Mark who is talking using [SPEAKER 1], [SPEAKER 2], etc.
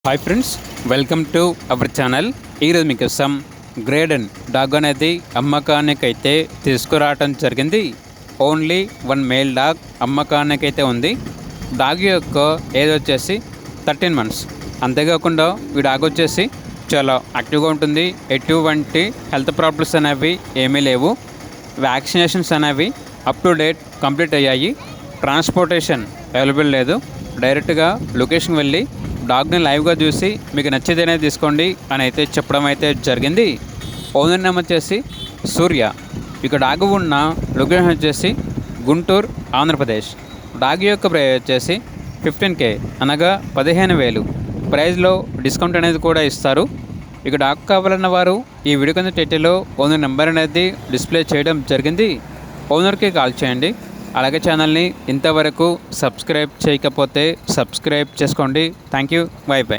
[SPEAKER 1] Hi friends, welcome to our channel. ఈరోజు మీకోసం గ్రేడెన్ dog అనేది అమ్మకానికైతే తీసుకురావటం జరిగింది. ఓన్లీ వన్ మేల్ డాగ్ అమ్మకానికైతే ఉంది. డాగ్ యొక్క ఏజ్ వచ్చేసి 13 months. అంతేకాకుండా ఈ డాగ్ వచ్చేసి చాలా యాక్టివ్గా ఉంటుంది. ఎటువంటి హెల్త్ ప్రాబ్లమ్స్ అనేవి ఏమీ లేవు. వ్యాక్సినేషన్స్ అనేవి అప్ టు డేట్ కంప్లీట్ అయ్యాయి. ట్రాన్స్పోర్టేషన్ అవైలబుల్ లేదు. డైరెక్ట్గా లొకేషన్కి వెళ్ళి డాగ్ని లైవ్గా చూసి మీకు నచ్చేదనే తీసుకోండి అని అయితే చెప్పడం అయితే జరిగింది. ఓనర్ నేమ్ వచ్చేసి సూర్య. ఇక డాగ్ ఉన్న లొకేషన్ వచ్చేసి గుంటూరు, ఆంధ్రప్రదేశ్. డాగ్ యొక్క ప్రైస్ వచ్చేసి 15K, అనగా 15,000. ప్రైస్లో డిస్కౌంట్ అనేది కూడా ఇస్తారు. ఇక డాగ్ కావాలన్న వారు ఈ వీడియో కింద టైటిల్లో ఓనర్ నెంబర్ అనేది డిస్ప్లే చేయడం జరిగింది. ఓనర్కి కాల్ చేయండి. అలాగే ఛానల్ని ఇంతవరకు సబ్స్క్రైబ్ చేయకపోతే సబ్స్క్రైబ్ చేసుకోండి. Thank you. By by.